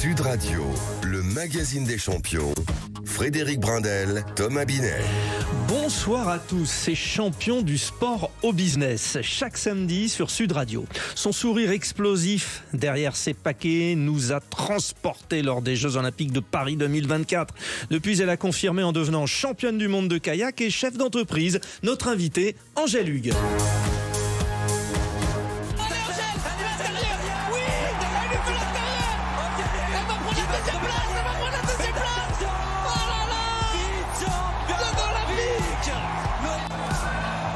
Sud Radio, le magazine des champions. Frédéric Brindel, Thomas Binet. Bonsoir à tous, c'est Champion du sport au business, chaque samedi sur Sud Radio. Son sourire explosif derrière ses paquets nous a transportés lors des Jeux Olympiques de Paris 2024. Depuis, elle a confirmé en devenant championne du monde de kayak et chef d'entreprise. Notre invitée, Angèle Hugues.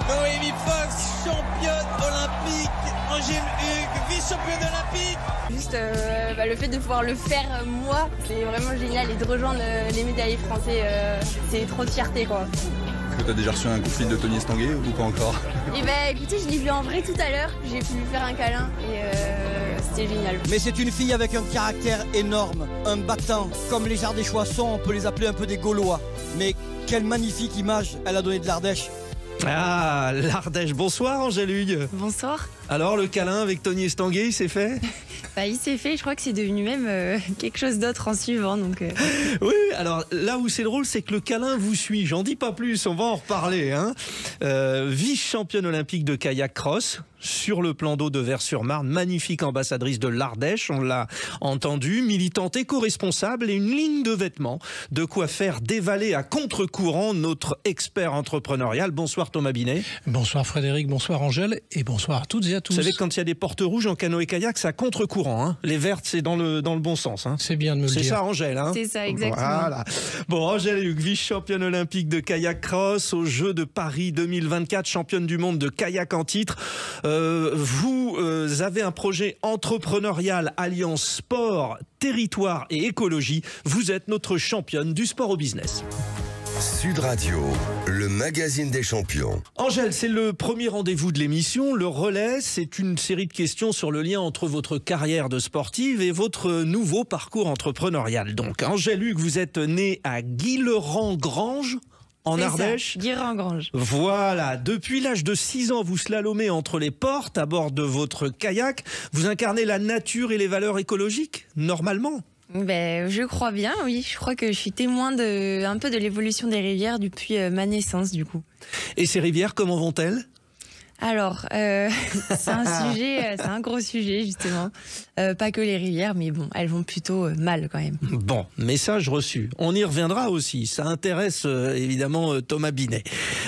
Noémie Fox, championne olympique. Angèle Hugues, vice-championne olympique. Juste le fait de pouvoir le faire moi, c'est vraiment génial. Et de rejoindre les médaillés français, c'est trop de fierté quoi. Est-ce que tu as déjà reçu un coup de fil de Tony Estanguet ou pas encore? Et écoutez, je l'ai vu en vrai tout à l'heure. J'ai pu lui faire un câlin et c'était génial. Mais c'est une fille avec un caractère énorme, un battant. Comme les Ardéchois sont, on peut les appeler un peu des Gaulois. Mais quelle magnifique image elle a donnée de l'Ardèche. Ah, l'Ardèche. Bonsoir Angèle Hugues. Bonsoir. Alors, le câlin avec Tony Estanguet, il s'est fait? Il s'est fait, je crois que c'est devenu même quelque chose d'autre en suivant. Donc, Oui, alors là où c'est drôle, c'est que le câlin vous suit. J'en dis pas plus, on va en reparler. Vice-championne olympique de kayak cross sur le plan d'eau de Vers-sur-Marne, magnifique ambassadrice de l'Ardèche, on l'a entendu, militante éco-responsable et une ligne de vêtements, de quoi faire dévaler à contre-courant notre expert entrepreneurial. Bonsoir Thomas Binet. Bonsoir Frédéric, bonsoir Angèle et bonsoir à toutes et à tous. Vous savez que quand il y a des portes rouges en canoë-kayak, c'est à contre-courant. Les vertes, c'est dans le bon sens. C'est bien de me le dire. C'est ça Angèle. C'est ça, exactement. Voilà. Bon, Angèle Hugues, vice-championne olympique de kayak cross aux Jeux de Paris 2024, championne du monde de kayak en titre. Vous avez un projet entrepreneurial alliant sport, territoire et écologie. Vous êtes notre championne du sport au business. Sud Radio, le magazine des champions. Angèle, c'est le premier rendez-vous de l'émission. Le relais, c'est une série de questions sur le lien entre votre carrière de sportive et votre nouveau parcours entrepreneurial. Donc, Angèle Hugues, vous êtes née à Guilherand-Granges, en Ardèche. Guilherand-Granges. Voilà. Depuis l'âge de 6 ans, vous slalomez entre les portes à bord de votre kayak. Vous incarnez la nature et les valeurs écologiques, normalement. Je crois bien, oui. Je crois que je suis témoin un peu de l'évolution des rivières depuis ma naissance, du coup. Et ces rivières, comment vont-elles ? Alors, c'est un gros sujet, justement. Pas que les rivières, mais bon, elles vont plutôt mal quand même. Bon, message reçu. On y reviendra aussi. Ça intéresse évidemment Thomas Binet.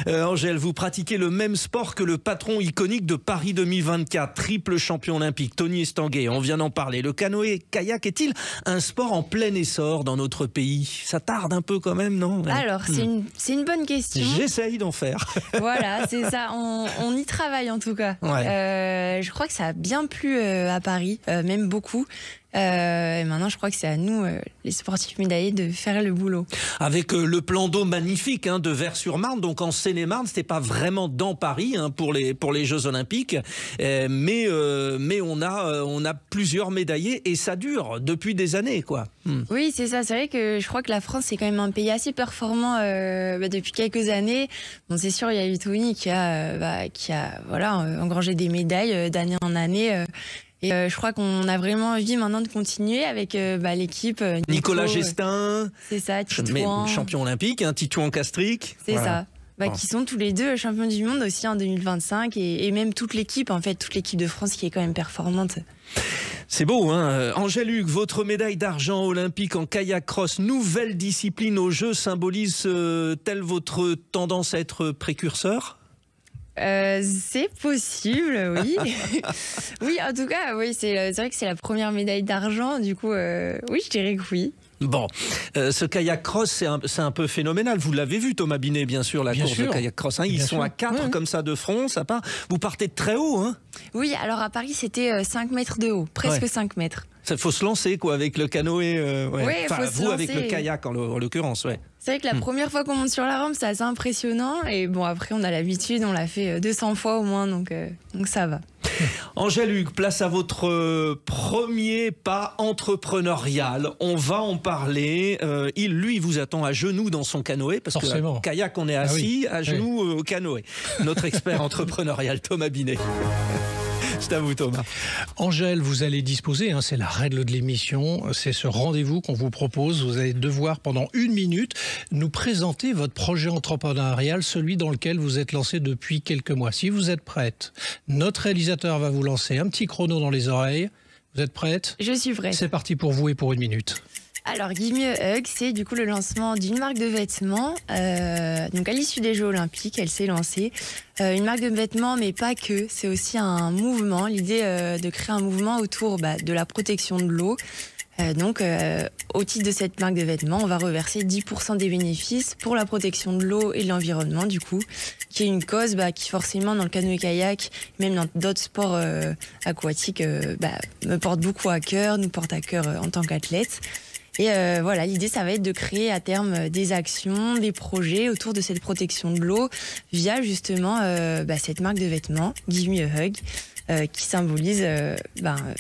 Angèle, vous pratiquez le même sport que le patron iconique de Paris 2024, triple champion olympique, Tony Estanguet. On vient d'en parler. Le canoë-kayak est-il un sport en plein essor dans notre pays? Ça tarde un peu quand même, non? Alors, c'est une bonne question. J'essaye d'en faire. Voilà, c'est ça. On y travaille en tout cas. Ouais. Je crois que ça a bien plu à Paris, même beaucoup. Et maintenant, je crois que c'est à nous, les sportifs médaillés, de faire le boulot. Avec le plan d'eau magnifique de Vers-sur-Marne, donc en Seine-et-Marne, c'était pas vraiment dans Paris pour les Jeux Olympiques, mais on a plusieurs médaillés et ça dure depuis des années, quoi. Oui, c'est ça. C'est vrai que je crois que la France c'est quand même un pays assez performant depuis quelques années. Bon, c'est sûr, il y a eu Tony qui a engrangé des médailles d'année en année. Et je crois qu'on a vraiment envie maintenant de continuer avec l'équipe. Nicolas Gestin, c'est ça, Titouan, champion olympique, Titouan Castric. C'est ça. Qui sont tous les deux champions du monde aussi en 2025 et même toute l'équipe de France qui est quand même performante. C'est beau, Angèle Hugues, votre médaille d'argent olympique en kayak cross, nouvelle discipline aux Jeux, symbolise-t-elle votre tendance à être précurseur ? C'est possible, oui. Oui, en tout cas, oui, c'est vrai que c'est la première médaille d'argent, du coup, oui, je dirais que oui. Bon, ce kayak cross, c'est un peu phénoménal. Vous l'avez vu, Thomas Binet, bien sûr, la course de kayak cross. Ils sont à 4 comme ça de front, ça part. Vous partez de très haut, Oui, alors à Paris, c'était 5 mètres de haut, presque 5 mètres. Il faut se lancer, quoi, avec le canoë. Oui, enfin, vous, avec le kayak, en l'occurrence, C'est vrai que la première fois qu'on monte sur la rampe, c'est assez impressionnant. Et bon, après, on a l'habitude, on l'a fait 200 fois au moins, donc ça va. Angèle Hugues, place à votre premier pas entrepreneurial. On va en parler. Lui, vous attend à genoux dans son canoë, parce que kayak, on est assis, à genoux au canoë. Notre expert entrepreneurial, Thomas Binet. C'est à vous, Thomas. Angèle, vous allez disposer, c'est la règle de l'émission, c'est ce rendez-vous qu'on vous propose. Vous allez devoir, pendant 1 minute, nous présenter votre projet entrepreneurial, celui dans lequel vous êtes lancé depuis quelques mois. Si vous êtes prête, notre réalisateur va vous lancer un petit chrono dans les oreilles. Vous êtes prête? Je suis prête. C'est parti pour vous et pour 1 minute. Alors, Give Me a Hug, c'est du coup le lancement d'une marque de vêtements. Donc, à l'issue des Jeux Olympiques, elle s'est lancée. Une marque de vêtements, mais pas que. C'est aussi un mouvement. L'idée de créer un mouvement autour de la protection de l'eau. Donc, au titre de cette marque de vêtements, on va reverser 10% des bénéfices pour la protection de l'eau et de l'environnement, du coup, qui est une cause qui forcément, dans le canoë-kayak, même dans d'autres sports aquatiques, me porte beaucoup à cœur, nous porte à cœur en tant qu'athlète. Et voilà, l'idée, ça va être de créer à terme des actions, des projets autour de cette protection de l'eau via justement cette marque de vêtements, Give Me a Hug, qui symbolise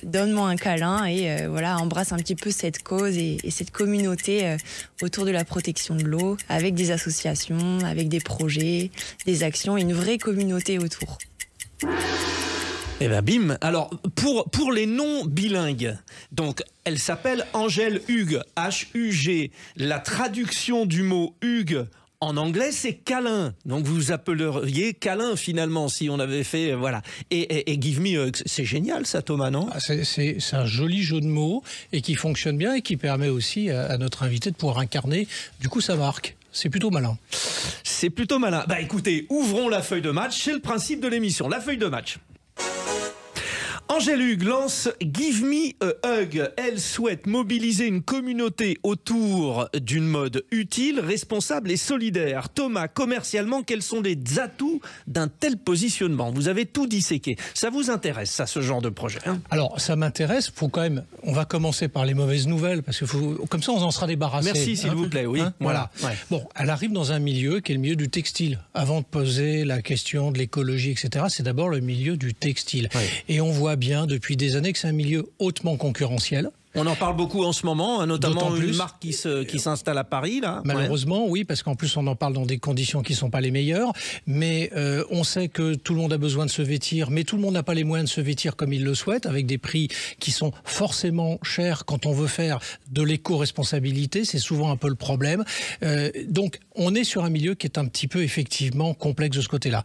donne-moi un câlin et embrasse un petit peu cette cause et cette communauté autour de la protection de l'eau, avec des associations, avec des projets, des actions et une vraie communauté autour. Eh ben bim. Alors pour les non bilingues, donc elle s'appelle Angèle Hug, H-U-G. La traduction du mot Hug en anglais, c'est câlin. Donc vous appelleriez câlin finalement si on avait fait voilà. Et Give Me Hug, c'est génial ça, Thomas, non? C'est un joli jeu de mots et qui fonctionne bien et qui permet aussi à notre invité de pouvoir incarner du coup sa marque. C'est plutôt malin. C'est plutôt malin. Bah écoutez, ouvrons la feuille de match. C'est le principe de l'émission. La feuille de match. Angèle Hug lance Give Me a Hug. Elle souhaite mobiliser une communauté autour d'une mode utile, responsable et solidaire. Thomas, commercialement, quels sont les atouts d'un tel positionnement? Vous avez tout disséqué. Ça vous intéresse, ça, ce genre de projet, Alors, ça m'intéresse. Faut quand même. On va commencer par les mauvaises nouvelles parce que comme ça, on en sera débarrassé. Merci, s'il vous plaît. Oui, voilà. Ouais. Bon, elle arrive dans un milieu qui est le milieu du textile. Avant de poser la question de l'écologie, etc., c'est d'abord le milieu du textile. Ouais. Et on voit bien depuis des années que c'est un milieu hautement concurrentiel. On en parle beaucoup en ce moment, notamment une marque qui s'installe à Paris, là. Malheureusement, oui, parce qu'en plus on en parle dans des conditions qui ne sont pas les meilleures. Mais on sait que tout le monde a besoin de se vêtir, mais tout le monde n'a pas les moyens de se vêtir comme il le souhaite, avec des prix qui sont forcément chers quand on veut faire de l'éco-responsabilité. C'est souvent un peu le problème. Donc on est sur un milieu qui est un petit peu effectivement complexe de ce côté-là.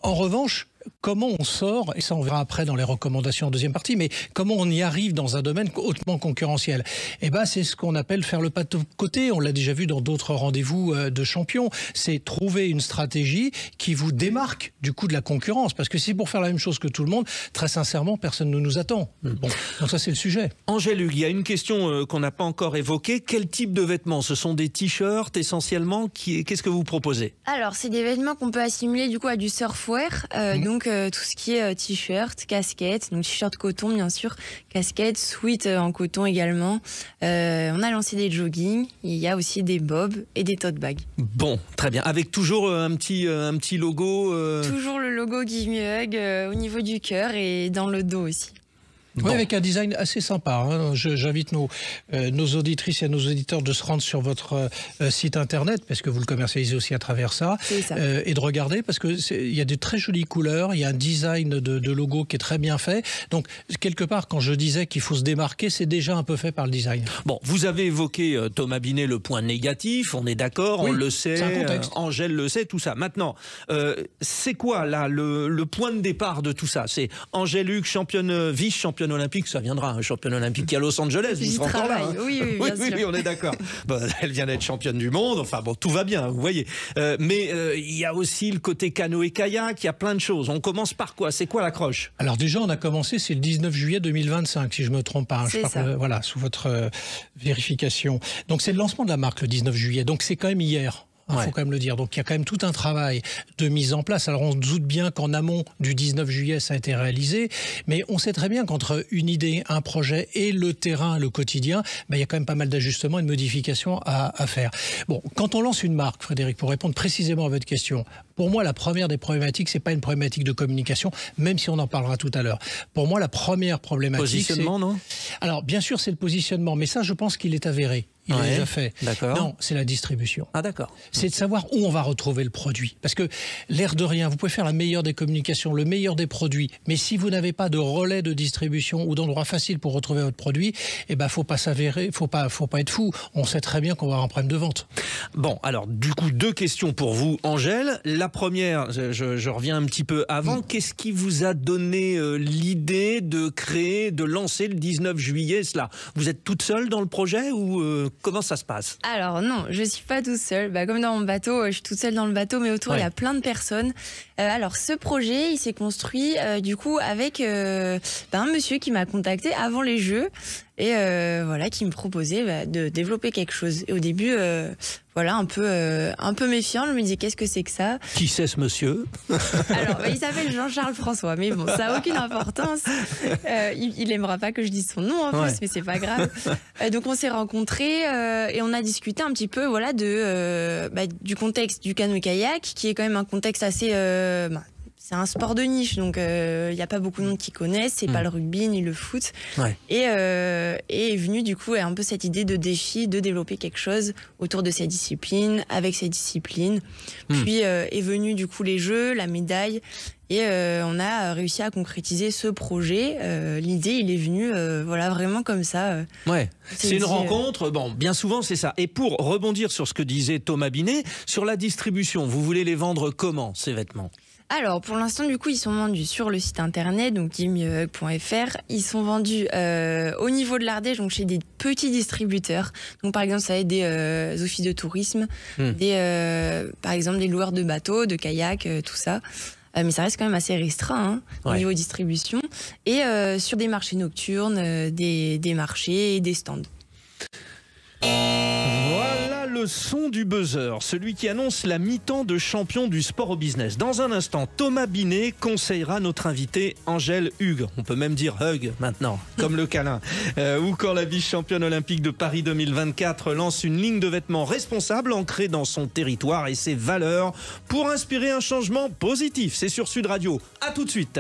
En revanche, comment on sort, et ça on verra après dans les recommandations en deuxième partie, mais comment on y arrive dans un domaine hautement concurrentiel? Eh ben, c'est ce qu'on appelle faire le pas de côté. On l'a déjà vu dans d'autres rendez-vous de champions. C'est trouver une stratégie qui vous démarque du coup de la concurrence. Parce que si c'est pour faire la même chose que tout le monde, très sincèrement, personne ne nous attend. Bon, donc ça c'est le sujet. Angèle Hug, il y a une question qu'on n'a pas encore évoquée. Quel type de vêtements? Ce sont des t-shirts essentiellement? Qu'est-ce que vous proposez? Alors, c'est des vêtements qu'on peut assimiler du coup à du surfwear. Donc tout ce qui est t-shirt, casquette, donc t-shirt coton bien sûr, casquette, sweat en coton également. On a lancé des joggings, il y a aussi des bobs et des tote bags. Bon, très bien. Avec toujours un petit logo Toujours le logo Give Me a Hug au niveau du cœur et dans le dos aussi. Oui, avec un design assez sympa. J'invite nos auditrices et nos auditeurs de se rendre sur votre site internet, parce que vous le commercialisez aussi à travers ça, et de regarder, parce qu'il y a de très jolies couleurs, il y a un design de logo qui est très bien fait. Donc, quelque part, quand je disais qu'il faut se démarquer, c'est déjà un peu fait par le design. Bon, vous avez évoqué, Thomas Binet, le point négatif, on est d'accord, on le sait, Angèle le sait, tout ça. Maintenant, c'est quoi là le point de départ de tout ça? C'est Angèle Hug, vice-championne olympique, ça viendra, un championne olympique à Los Angeles, vous serez encore là. Oui, on est d'accord. Bon, elle vient d'être championne du monde, enfin bon, tout va bien, vous voyez. Mais il y a aussi le côté canoë-kayak, il y a plein de choses. On commence par quoi? C'est quoi l'accroche? Alors déjà, on a commencé, c'est le 19 juillet 2025, si je me trompe pas. Voilà, sous votre vérification. Donc c'est le lancement de la marque, le 19 juillet. Donc c'est quand même hier. Il faut quand même le dire. Donc il y a quand même tout un travail de mise en place. Alors on se doute bien qu'en amont du 19 juillet, ça a été réalisé. Mais on sait très bien qu'entre une idée, un projet et le terrain, le quotidien, il y a quand même pas mal d'ajustements et de modifications à faire. Bon, quand on lance une marque, Frédéric, pour répondre précisément à votre question, pour moi, la première des problématiques, c'est pas une problématique de communication, même si on en parlera tout à l'heure. Pour moi, la première problématique, positionnement, non? Alors, bien sûr, c'est le positionnement, mais ça, je pense qu'il est avéré. Il l'a déjà fait. D'accord. Non, c'est la distribution. Ah d'accord. C'est de savoir où on va retrouver le produit. Parce que l'air de rien, vous pouvez faire la meilleure des communications, le meilleur des produits, mais si vous n'avez pas de relais de distribution ou d'endroit facile pour retrouver votre produit, eh ben faut pas s'avérer, faut pas être fou. On sait très bien qu'on va avoir un problème de vente. Bon, alors du coup, 2 questions pour vous, Angèle. La première, je reviens un petit peu avant. Qu'est-ce qui vous a donné l'idée de créer, de lancer le 19 juillet cela? Vous êtes toute seule dans le projet ou comment ça se passe? Alors non, je suis pas toute seule. Comme dans mon bateau, je suis toute seule dans le bateau, mais autour il y a plein de personnes. Alors ce projet, il s'est construit du coup avec un monsieur qui m'a contacté avant les Jeux et qui me proposait de développer quelque chose. Et au début, un peu méfiant, je me disais qu'est-ce que c'est que ça? Qui c'est ce monsieur? Alors il s'appelle Jean-Charles François, mais bon, ça n'a aucune importance. Il aimera pas que je dise son nom en plus, mais c'est pas grave. Donc on s'est rencontrés et on a discuté un petit peu du contexte du canoë-kayak, qui est quand même un contexte assez... c'est un sport de niche, donc il n'y a pas beaucoup de monde qui connaissent, c'est pas le rugby ni le foot. Et est venue du coup un peu cette idée de défi, de développer quelque chose autour de cette discipline, avec cette discipline. Puis est venu du coup les Jeux, la médaille, et on a réussi à concrétiser ce projet. L'idée, il est venu vraiment comme ça. C'est une rencontre, bien souvent c'est ça. Et pour rebondir sur ce que disait Thomas Binet, sur la distribution, vous voulez les vendre comment, ces vêtements? Alors, pour l'instant, du coup, ils sont vendus sur le site internet, donc givemehug.fr. Ils sont vendus au niveau de l'Ardèche, donc chez des petits distributeurs. Donc, par exemple, ça va être des offices de tourisme, par exemple, des loueurs de bateaux, de kayaks, tout ça. Mais ça reste quand même assez restreint au niveau distribution. Et sur des marchés nocturnes, des marchés et des stands. Voilà le son du buzzer, celui qui annonce la mi-temps de champion du sport au business. Dans un instant, Thomas Binet conseillera notre invité Angèle Hugues. On peut même dire Hug maintenant, comme le câlin. Ou quand la vice-championne olympique de Paris 2024 lance une ligne de vêtements responsable ancrée dans son territoire et ses valeurs pour inspirer un changement positif. C'est sur Sud Radio. À tout de suite.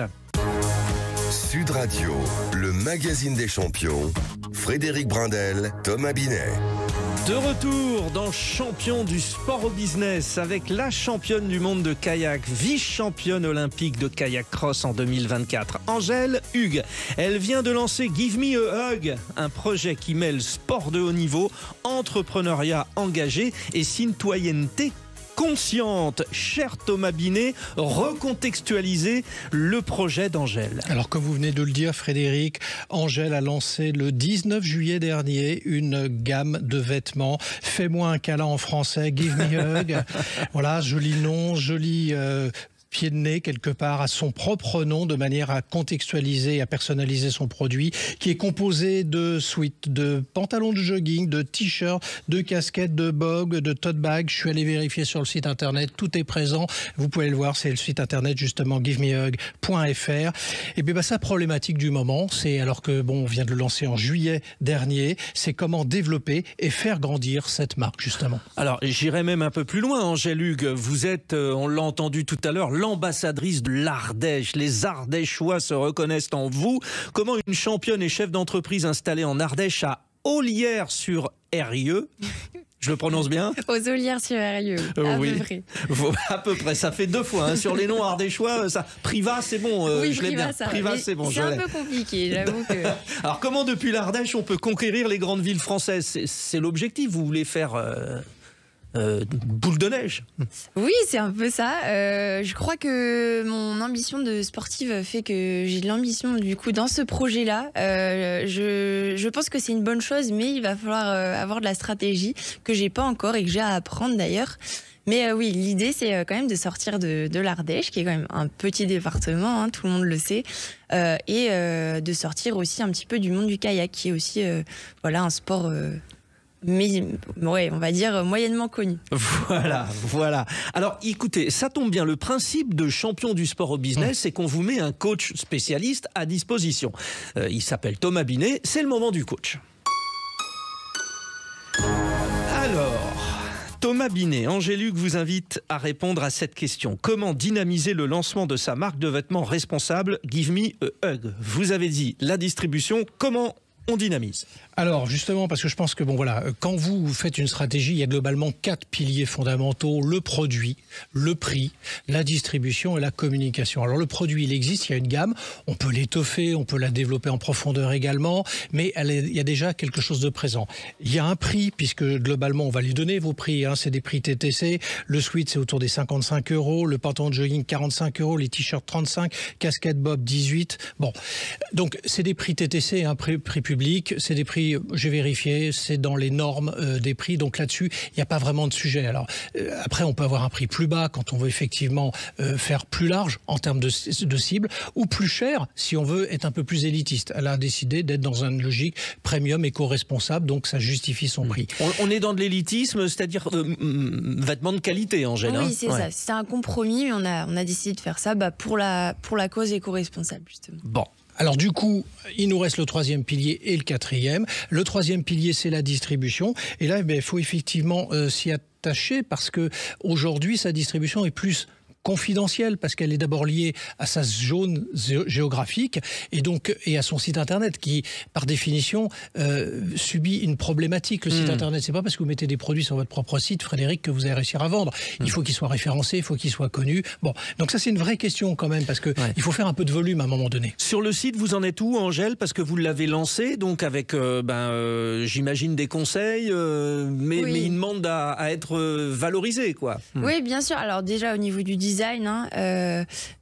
Sud Radio, le magazine des champions. Frédéric Brindel, Thomas Binet. De retour dans Champion du sport au business avec la championne du monde de kayak, vice-championne olympique de kayak cross en 2024, Angèle Hugues. Elle vient de lancer Give Me a Hug, un projet qui mêle sport de haut niveau, entrepreneuriat engagé et citoyenneté consciente. Cher Thomas Binet, recontextualiser le projet d'Angèle. Alors, comme vous venez de le dire, Frédéric, Angèle a lancé le 19 juillet dernier une gamme de vêtements. Fais-moi un câlin en français, Give Me a Hug. Voilà, joli nom, joli... pied de nez quelque part à son propre nom, de manière à contextualiser et à personnaliser son produit, qui est composé de sweats, de pantalons de jogging, de t-shirts, de casquettes, de bogs, de tote bags. Je suis allé vérifier sur le site internet, tout est présent. Vous pouvez le voir, c'est le site internet justement givemehug.fr. Et bien sa problématique du moment, c'est alors que on vient de le lancer en juillet dernier, c'est comment développer et faire grandir cette marque justement. Alors j'irai même un peu plus loin, Angèle Hugues. Vous êtes, on l'a entendu tout à l'heure, l'ambassadrice de l'Ardèche. Les Ardéchois se reconnaissent en vous. Comment une championne et chef d'entreprise installée en Ardèche à Ollières-sur-Eyrieux, je le prononce bien? Aux Ollières-sur-Eyrieux, oui. À peu près, ça fait 2 fois. C'est sur les noms ardéchois, ça. Privat, c'est bon, oui, je l'ai bien. Privat, c'est bon. C'est un peu compliqué, j'avoue que... Alors, comment depuis l'Ardèche, on peut conquérir les grandes villes françaises? C'est l'objectif, vous voulez faire... boule de neige. Oui, c'est un peu ça. Je crois que mon ambition de sportive fait que j'ai de l'ambition du coup dans ce projet-là. Je pense que c'est une bonne chose, mais il va falloir avoir de la stratégie que j'ai pas encore et que j'ai à apprendre d'ailleurs. Mais oui, l'idée c'est quand même de sortir de l'Ardèche, qui est quand même un petit département, tout le monde le sait, et de sortir aussi un petit peu du monde du kayak, qui est aussi un sport... mais on va dire moyennement connu. Voilà. Alors écoutez, ça tombe bien, le principe de champion du sport au business, c'est qu'on vous met un coach spécialiste à disposition. Il s'appelle Thomas Binet, c'est le moment du coach. Alors... Thomas Binet, Angèle Hugues vous invite à répondre à cette question. Comment dynamiser le lancement de sa marque de vêtements responsable Give Me a Hug? Vous avez dit la distribution, comment on dynamise? Alors justement, parce que je pense que quand vous faites une stratégie, il y a globalement 4 piliers fondamentaux: le produit, le prix, la distribution et la communication. Alors le produit, il existe, il y a une gamme, on peut l'étoffer, on peut la développer en profondeur également, mais il y a déjà quelque chose de présent. Il y a un prix, puisque globalement on va les donner vos prix, c'est des prix TTC, le sweat c'est autour des 55 €, le pantalon de jogging 45 €, les t-shirts 35, casquette Bob 18. Bon, donc c'est des prix TTC, prix public, c'est des prix, j'ai vérifié, c'est dans les normes des prix, donc là-dessus, il n'y a pas vraiment de sujet. Alors, après, on peut avoir un prix plus bas quand on veut effectivement faire plus large en termes de cible, ou plus cher si on veut être un peu plus élitiste. Elle a décidé d'être dans une logique premium, éco-responsable, donc ça justifie son prix. On est dans de l'élitisme, c'est-à-dire vêtements de qualité, Angèle. Oui, c'est ça. C'est un compromis, mais on a décidé de faire ça pour la cause éco-responsable, justement. Bon. Alors du coup, il nous reste le 3e pilier et le 4e. Le 3e pilier, c'est la distribution. Et là, il faut effectivement s'y attacher, parce que aujourd'hui, sa distribution est plus confidentielle, parce qu'elle est d'abord liée à sa zone géographique et à son site internet qui, par définition, subit une problématique. Le site internet, c'est pas parce que vous mettez des produits sur votre propre site, Frédéric, que vous allez réussir à vendre. Il faut qu'il soit référencé, il faut qu'il soit connu. Bon, donc ça c'est une vraie question quand même, parce que il faut faire un peu de volume à un moment donné. Sur le site, vous en êtes où, Angèle? Parce que vous l'avez lancé, donc avec, j'imagine, des conseils, mais il demande à être valorisé, quoi. Oui, bien sûr. Alors déjà au niveau du design,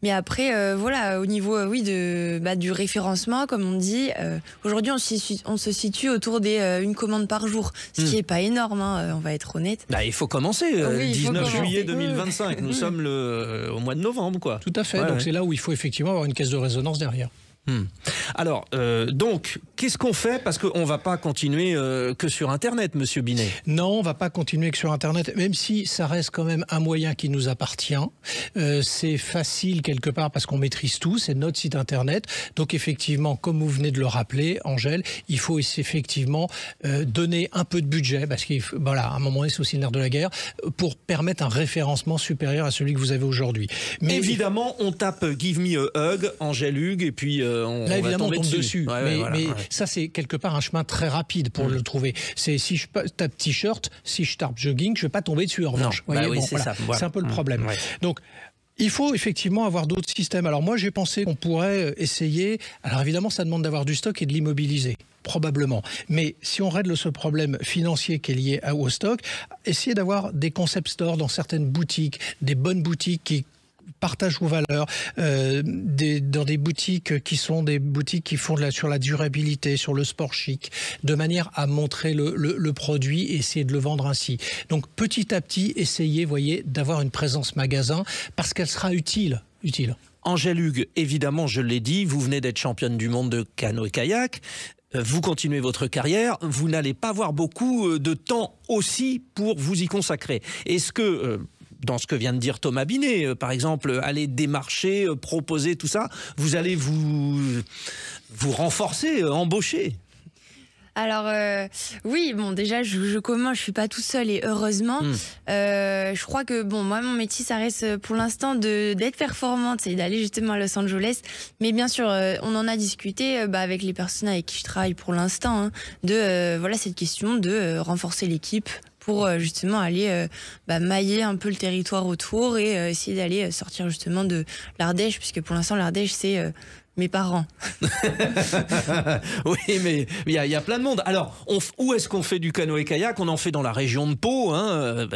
mais après au niveau du référencement, comme on dit, aujourd'hui on se situe autour une commande par jour, ce qui est pas énorme, on va être honnête. Il faut commencer, 19 juillet 2025, nous sommes au mois de novembre, quoi. Tout à fait, donc c'est là où il faut effectivement avoir une caisse de résonance derrière. Alors, donc, qu'est-ce qu'on fait? Parce qu'on ne va pas continuer que sur Internet, Monsieur Binet. Non, on ne va pas continuer que sur Internet, même si ça reste quand même un moyen qui nous appartient. C'est facile quelque part parce qu'on maîtrise tout, c'est notre site Internet. Donc effectivement, comme vous venez de le rappeler, Angèle, il faut effectivement donner un peu de budget, parce qu'à un moment donné, c'est aussi le nerf de la guerre, pour permettre un référencement supérieur à celui que vous avez aujourd'hui. Mais évidemment, on tape « Give me a hug », Angèle Hugues, et puis... Là, évidemment, on tombe dessus. Mais ça, c'est quelque part un chemin très rapide pour le trouver. C'est si je tape t-shirt, si je tape jogging, je ne vais pas tomber dessus en revanche. C'est un peu le problème. Donc, il faut effectivement avoir d'autres systèmes. Alors moi, j'ai pensé qu'on pourrait essayer... Alors évidemment, ça demande d'avoir du stock et de l'immobiliser. Probablement. Mais si on règle ce problème financier qui est lié au stock, essayer d'avoir des concept stores dans certaines boutiques, des bonnes boutiques qui partagent vos valeurs, dans des boutiques qui sont des boutiques qui font sur la durabilité, sur le sport chic, de manière à montrer le produit et essayer de le vendre ainsi. Donc petit à petit, essayez, d'avoir une présence magasin, parce qu'elle sera utile. Angèle Hugues, évidemment, je l'ai dit, vous venez d'être championne du monde de canoë-kayak. Vous continuez votre carrière, vous n'allez pas avoir beaucoup de temps aussi pour vous y consacrer. Est-ce que... dans ce que vient de dire Thomas Binet, par exemple, aller démarcher, proposer tout ça, vous allez vous renforcer, embaucher? Alors oui, bon déjà je commence, je suis pas tout seul et heureusement. Je crois que moi mon métier ça reste pour l'instant d'être performante, c'est d'aller justement à Los Angeles. Mais bien sûr on en a discuté avec les personnes avec qui je travaille pour l'instant de cette question de renforcer l'équipe pour justement aller mailler un peu le territoire autour et essayer d'aller sortir justement de l'Ardèche, puisque pour l'instant l'Ardèche c'est mes parents. Oui, mais il y a plein de monde. Alors, où est-ce qu'on fait du canoë-kayak? On en fait dans la région de Pau.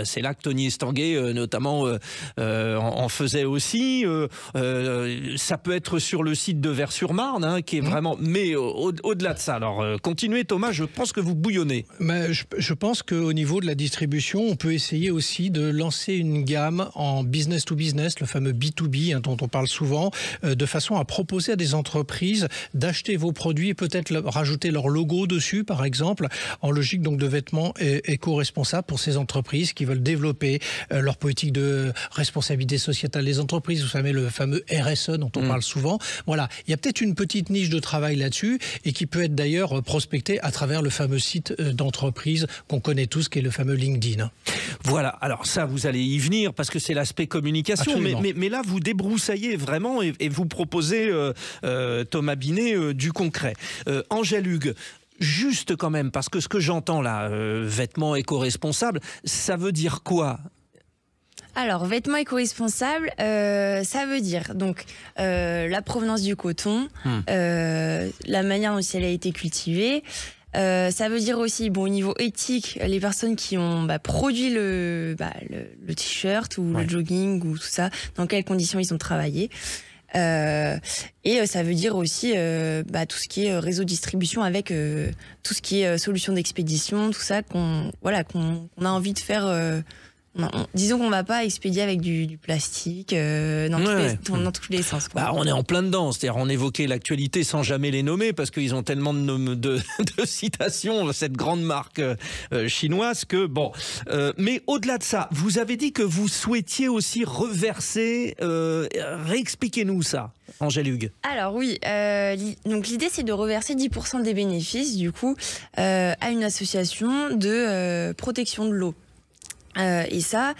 C'est là que Tony Estanguet, notamment, en faisait aussi. Ça peut être sur le site de Vers-sur-Marne, qui est vraiment... Mais au-delà de ça, alors, continuez Thomas, je pense que vous bouillonnez. Mais je pense qu'au niveau de la distribution, on peut essayer aussi de lancer une gamme en business to business, le fameux B2B dont on parle souvent, de façon à proposer à des entreprises d'acheter vos produits et peut-être rajouter leur logo dessus, par exemple, en logique donc de vêtements éco-responsables pour ces entreprises qui veulent développer leur politique de responsabilité sociétale des entreprises. Vous savez, le fameux RSE dont on parle souvent. Voilà, il y a peut-être une petite niche de travail là-dessus et qui peut être d'ailleurs prospectée à travers le fameux site d'entreprise qu'on connaît tous, qui est le fameux LinkedIn. Voilà, alors ça, vous allez y venir parce que c'est l'aspect communication. Mais là, vous débroussaillez vraiment et vous proposez, Thomas Binet, du concret. Angèle Hugues, Juste quand même, parce que ce que j'entends là, vêtements éco-responsables, ça veut dire quoi ? Alors, vêtements éco-responsables, ça veut dire donc la provenance du coton, la manière dont elle a été cultivée. Ça veut dire aussi, bon, au niveau éthique, les personnes qui ont produit le t-shirt ou le jogging ou tout ça, dans quelles conditions ils ont travaillé. Et ça veut dire aussi tout ce qui est réseau de distribution avec tout ce qui est solution d'expédition, tout ça qu'on a envie de faire. Disons qu'on ne va pas expédier avec du plastique dans tous les sens. Quoi. On est en plein dedans, c'est-à-dire on évoquait l'actualité sans jamais les nommer parce qu'ils ont tellement de citations, cette grande marque chinoise que bon. Mais au-delà de ça, vous avez dit que vous souhaitiez aussi reverser, réexpliquez-nous ça, Angèle Hugues. Alors oui, donc l'idée c'est de reverser 10% des bénéfices du coup à une association de protection de l'eau. Et ça,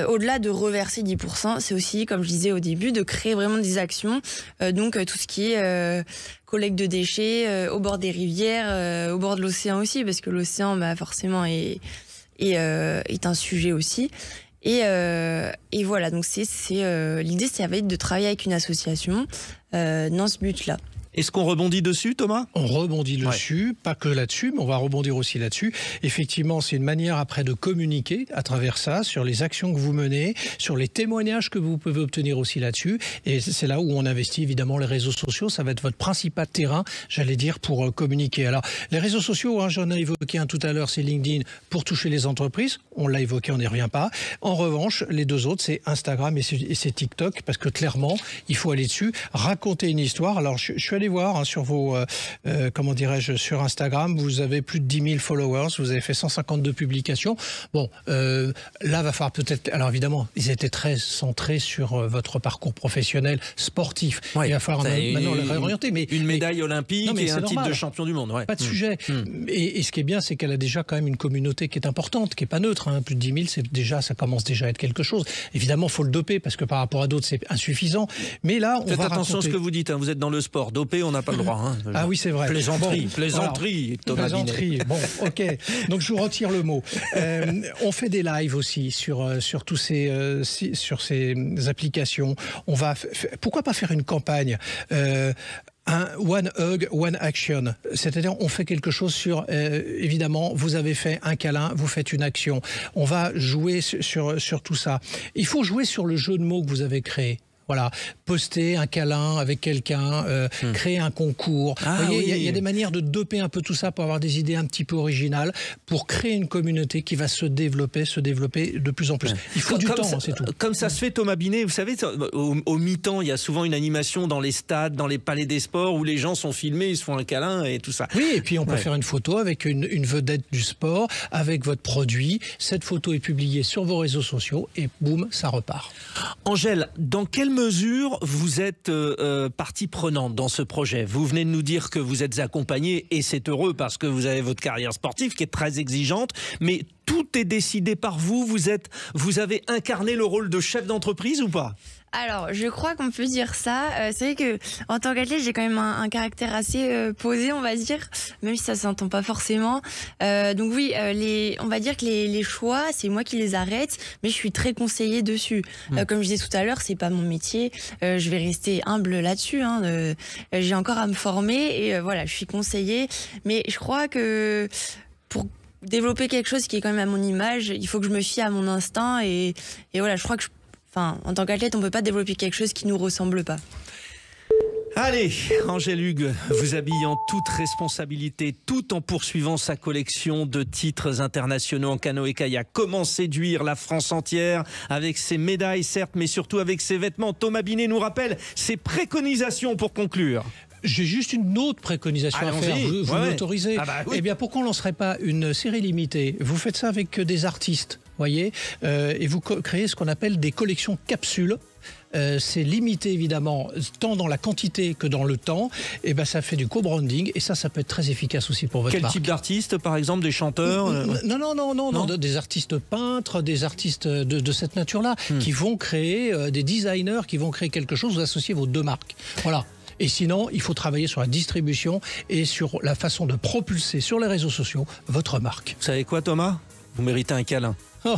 au-delà de reverser 10%, c'est aussi, comme je disais au début, de créer vraiment des actions. Donc tout ce qui est collecte de déchets au bord des rivières, au bord de l'océan aussi, parce que l'océan, forcément, est un sujet aussi. Et voilà, donc l'idée, ça va être de travailler avec une association dans ce but-là. Est-ce qu'on rebondit dessus, Thomas ? On rebondit dessus, pas que là-dessus, mais on va rebondir aussi là-dessus. Effectivement, c'est une manière après de communiquer à travers ça, sur les actions que vous menez, sur les témoignages que vous pouvez obtenir aussi là-dessus. Et c'est là où on investit évidemment les réseaux sociaux. Ça va être votre principal terrain, j'allais dire, pour communiquer. Alors, les réseaux sociaux, j'en ai évoqué un tout à l'heure, c'est LinkedIn pour toucher les entreprises. On l'a évoqué, on n'y revient pas. En revanche, les deux autres, c'est Instagram et c'est TikTok, parce que clairement, il faut aller dessus, raconter une histoire. Alors, je suis allez voir sur vos, sur Instagram, vous avez plus de 10 000 followers, vous avez fait 152 publications. Bon, là, va falloir peut-être... Alors évidemment, ils étaient très centrés sur votre parcours professionnel sportif. Il va falloir maintenant le réorienter. Mais, une médaille olympique et un titre de champion du monde. Pas de sujet. Et ce qui est bien, c'est qu'elle a déjà quand même une communauté qui est importante, qui n'est pas neutre. Plus de 10 000, ça commence déjà à être quelque chose. Évidemment, il faut le doper, parce que par rapport à d'autres, c'est insuffisant. Mais là, faites attention à ce que vous dites, vous êtes dans le sport. Doper, on n'a pas le droit. Ah oui, c'est vrai. Plaisanterie, Thomas Binet. Bon, ok. Donc je vous retire le mot. On fait des lives aussi sur ces applications. Pourquoi pas faire une campagne un One Hug, One Action. C'est-à-dire, on fait quelque chose sur, évidemment, vous avez fait un câlin, vous faites une action. On va jouer sur tout ça. Il faut jouer sur le jeu de mots que vous avez créé. Voilà, poster un câlin avec quelqu'un, créer un concours. Vous voyez, il y a des manières de doper un peu tout ça pour avoir des idées un petit peu originales, pour créer une communauté qui va se développer de plus en plus. Il faut du temps, c'est tout. Comme ça se fait, Thomas Binet, vous savez, au mi-temps, il y a souvent une animation dans les stades, dans les palais des sports, où les gens sont filmés, ils se font un câlin et tout ça. Oui, et puis on peut faire une photo avec une vedette du sport, avec votre produit. Cette photo est publiée sur vos réseaux sociaux et boum, ça repart. Angèle, dans quelle mesure vous êtes partie prenante dans ce projet? Vous venez de nous dire que vous êtes accompagnée, et c'est heureux parce que vous avez votre carrière sportive qui est très exigeante, mais tout est décidé par vous. Vous avez incarné le rôle de chef d'entreprise ou pas? Alors, je crois qu'on peut dire ça. C'est vrai que en tant qu'athlète, j'ai quand même un caractère assez posé, on va dire, même si ça s'entend pas forcément. Donc oui, on va dire que les choix, c'est moi qui les arrête, mais je suis très conseillée dessus. Comme je disais tout à l'heure, c'est pas mon métier. Je vais rester humble là-dessus. J'ai encore à me former et voilà, je suis conseillée. Mais je crois que pour développer quelque chose qui est quand même à mon image, il faut que je me fie à mon instinct et voilà, je crois que en tant qu'athlète, on ne peut pas développer quelque chose qui ne nous ressemble pas. Allez, Angèle Hugues vous habille en toute responsabilité, tout en poursuivant sa collection de titres internationaux en canoë-kayak. Comment séduire la France entière avec ses médailles, certes, mais surtout avec ses vêtements. Thomas Binet nous rappelle ses préconisations pour conclure. J'ai juste une autre préconisation à faire. Vous m'autorisez? Oui. Eh bien, pourquoi on ne lancerait pas une série limitée? Vous faites ça avec des artistes, voyez, et vous créez ce qu'on appelle des collections capsules. C'est limité évidemment tant dans la quantité que dans le temps, et ben ça fait du co-branding et ça peut être très efficace aussi pour votre marque. Quel type d'artistes, par exemple, des chanteurs? Non, des artistes peintres, des artistes de cette nature-là qui vont créer des designers qui vont créer quelque chose, vous associez vos deux marques. Voilà. Et sinon, il faut travailler sur la distribution et sur la façon de propulser sur les réseaux sociaux votre marque. Vous savez quoi, Thomas ? Vous méritez un câlin. Oh.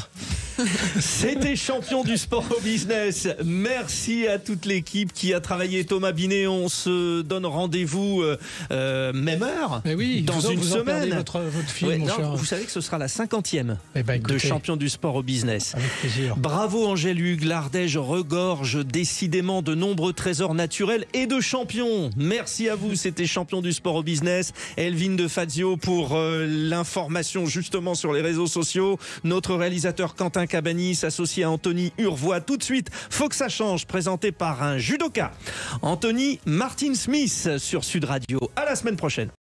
C'était Champion du sport au business. Merci à toute l'équipe qui a travaillé. Thomas Binet, on se donne rendez-vous même heure dans une semaine. Votre film, mon cher. Vous savez que ce sera la 50e écoutez, de Champion du sport au business. Avec plaisir. Bravo Angèle Hugues, l'Ardèche regorge décidément de nombreux trésors naturels et de champions. Merci à vous, c'était Champion du sport au business. Elvin de Fazio pour l'information justement sur les réseaux sociaux. Notre réalisateur Quentin Cabani s'associe à Anthony Urvois. Tout de suite, Faut que ça change, présenté par un judoka. Anthony Martin Smith sur Sud Radio. À la semaine prochaine.